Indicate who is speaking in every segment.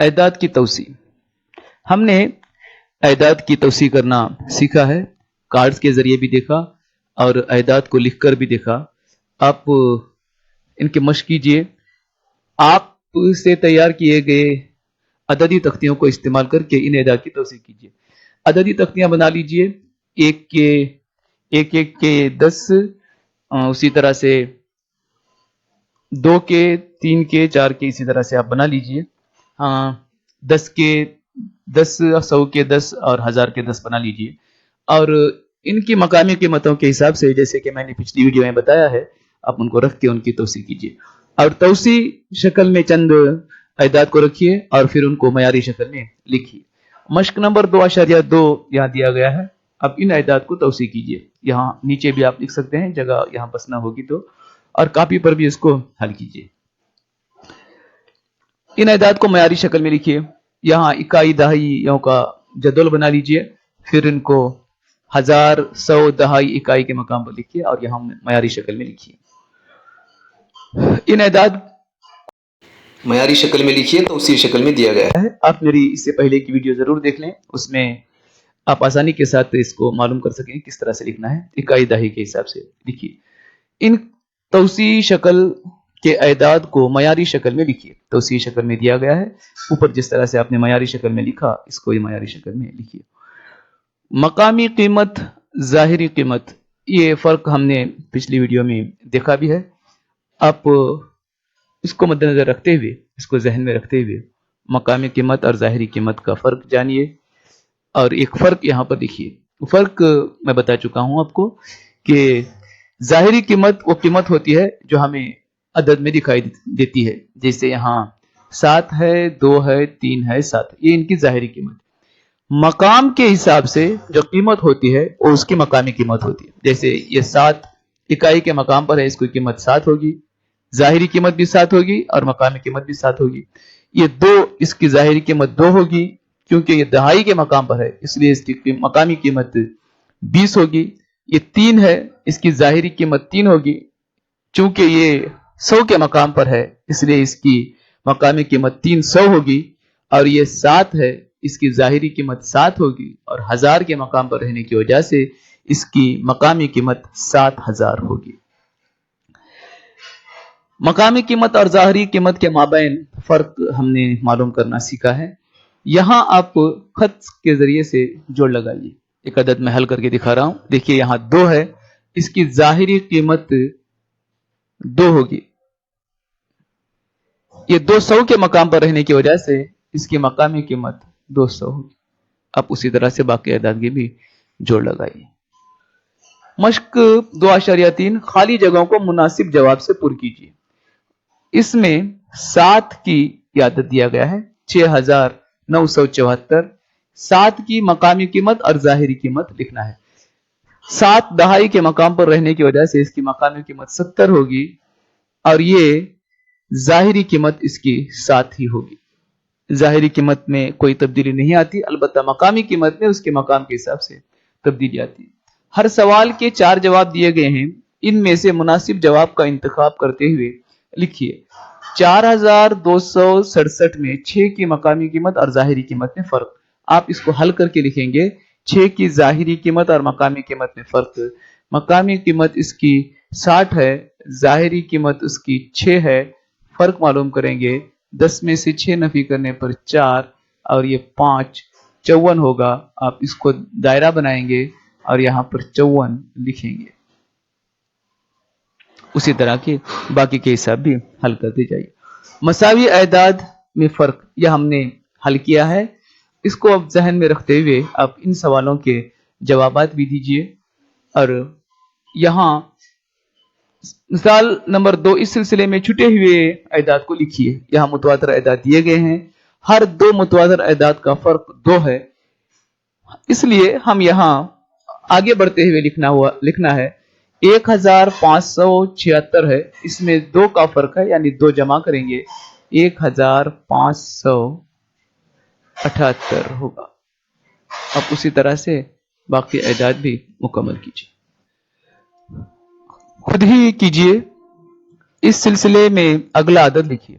Speaker 1: اعداد کی توسیع. ہم نے اعداد کی توسیع کرنا سیکھا ہے. کارڈز کے ذریعے بھی دیکھا اور اعداد کو لکھ کر بھی دیکھا. آپ ان کی مشق کیجئے. آپ سے تیار کیے گئے عددی تختیوں کو استعمال کر کے ان اعداد کی توسیع کیجئے. عددی تختیاں بنا لیجئے. ایک کے 10، اسی طرح سے 2 کے، 3 کے، 4 کے، اسی طرح سے آپ بنا لیجئے. 10 کے 10، 100 کے 10 اور 1000 کے 10 بنا لیجئے. اور ان کی مقامی قیمتوں کے حساب سے، جیسے کہ میں نے پچھلی ویڈیو میں بتایا ہے، آپ ان کو رکھ کے ان کی توسیع کیجئے. اور توسیع شکل میں چند اعداد کو رکھیے اور پھر ان کو معیاری شکل میں لکھیے. مشق نمبر 2.2 یہاں دیا گیا ہے. اب ان اعداد کو توسیع کیجئے. یہاں نیچے بھی آپ لکھ سکتے ہیں، جگہ یہاں بس نہ ہوگی تو، اور کاپی پر بھی اس کو حل کیجئے. ان اعداد کو معیاری شکل میں لکھیے. یہاں اکائی دہائیوں کا جدول بنا لیجئے. پھر ان کو 1000، 100، دہائی، اکائی کے مقام پر لکھیے اور یہاں معیاری شکل میں لکھیے. ان اعداد
Speaker 2: معیاری شکل میں لکھیے، توسیع شکل میں دیا گیا ہے.
Speaker 1: آپ میری اس سے پہلے کی ویڈیو ضرور دیکھ لیں، اس میں آپ آسانی کے ساتھ اس کو معلوم کر سکیں کس طرح سے لکھنا ہے. اکائی دہائی کے حساب سے لکھیے. ان توسیع شکل کے اعداد کو معیاری شکل میں لکھیے. توسیع شکل میں دیا گیا ہے. اوپر جس طرح سے آپ نے معیاری شکل میں لکھا، اس کو یہ معیاری شکل میں لکھیے. مقامی قیمت، ظاہری قیمت، یہ فرق ہم نے پچھلی ویڈیو میں دیکھا بھی ہے. آپ اس کو مد نظر رکھتے ہوئے، اس کو ذہن میں رکھتے ہوئے مقامی قیمت اور ظاہری قیمت کا فرق جانیے اور ایک فرق یہاں پر لکھیے. فرق میں بتا چکا ہوں آپ کو کہ ظاہری قیمت وہ قیمت ہوتی ہے جو ہمیں عدد میں دکھائی دیتی ہے. جیسے یہاں 7 ہے، 2 ہے، 3 ہے، 7، یہ ان کی ظاہری قیمت. مقام کے حساب سے جو قیمت ہوتی ہے وہ اس کی مقامی قیمت ہوتی ہے. جیسے یہ 7 اکائی کے مقام پر ہے، اس کی قیمت 7 ہوگی. ظاہری قیمت بھی 7 ہوگی اور مقامی قیمت بھی 7 ہوگی. یہ 2، اس کی ظاہری قیمت 2 ہوگی کیونکہ یہ دہائی کے مقام پر ہے، اس لیے اس کی مقامی قیمت 20 ہوگی. یہ 3 ہے، اس کی ظاہری قیمت 3 ہوگی. چونکہ یہ 100 کے مقام پر ہے، اس لیے اس کی مقامی قیمت 300 ہوگی. اور یہ 7 ہے، اس کی ظاہری قیمت 7 ہوگی. اور 1000 کے مقام پر رہنے کی وجہ سے اس کی مقامی قیمت 7000 ہوگی. مقامی قیمت اور ظاہری قیمت کے مابین فرق ہم نے معلوم کرنا سیکھا ہے. یہاں آپ خط کے ذریعے سے جوڑ لگائیے. ایک عدد میں حل کر کے دکھا رہا ہوں. دیکھیے یہاں 2 ہے، اس کی ظاہری قیمت 2 ہوگی. یہ 200 کے مقام پر رہنے کی وجہ سے اس کی مقامی قیمت 200 ہوگی. آپ اسی طرح سے باقی اعداد کی بھی جوڑ لگائیے. مشق 2.3 خالی جگہوں کو مناسب جواب سے پر کیجیے. اس میں 7 کی عدد دیا گیا ہے 6974. 7 کی مقامی قیمت اور ظاہری قیمت لکھنا ہے. 7 دہائی کے مقام پر رہنے کی وجہ سے اس کی مقامی قیمت 70 ہوگی اور یہ ظاہری قیمت اس کی 7 ہی ہوگی. ظاہری قیمت میں کوئی تبدیلی نہیں آتی، البتہ مقامی قیمت میں اس کے مقام کے حساب سے تبدیلی آتی ہے. ہر سوال کے 4 جواب دیے گئے ہیں. ان میں سے مناسب جواب کا انتخاب کرتے ہوئے لکھیے. 4267 میں 6 کی مقامی قیمت اور ظاہری قیمت میں فرق. آپ اس کو حل کر کے لکھیں گے. 6 کی ظاہری قیمت اور مقامی قیمت میں فرق. مقامی قیمت اس کی 60 ہے، ظاہری قیمت اس کی 6 ہے. فرق معلوم کریں گے. 10 میں سے 6 نفی کرنے پر 4 اور یہ 5، 54 ہوگا. آپ اس کو دائرہ بنائیں گے اور یہاں پر 54 لکھیں گے. اسی طرح کے باقی کے حساب بھی حل کرتے جائیے. مساوی اعداد میں فرق یہ ہم نے حل کیا ہے. اس کو اب ذہن میں رکھتے ہوئے آپ ان سوالوں کے جوابات بھی دیجئے. اور یہاں مثال نمبر 2 اس سلسلے میں چھٹے ہوئے اعداد کو لکھیے. یہاں متواتر اعداد دیے گئے ہیں. ہر 2 متواتر اعداد کا فرق 2 ہے. اس لیے ہم یہاں آگے بڑھتے ہوئے لکھنا ہے 1576 ہے. اس میں 2 کا فرق ہے، یعنی 2 جمع کریں گے 1578 ہوگا. اب اسی طرح سے باقی اعداد بھی مکمل کیجیے. خود ہی کیجیے. اس سلسلے میں اگلا عدد لکھیے.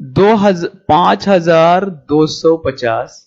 Speaker 1: 5250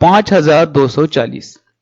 Speaker 1: 5240,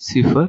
Speaker 1: 0।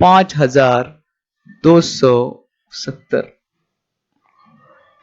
Speaker 1: 5270।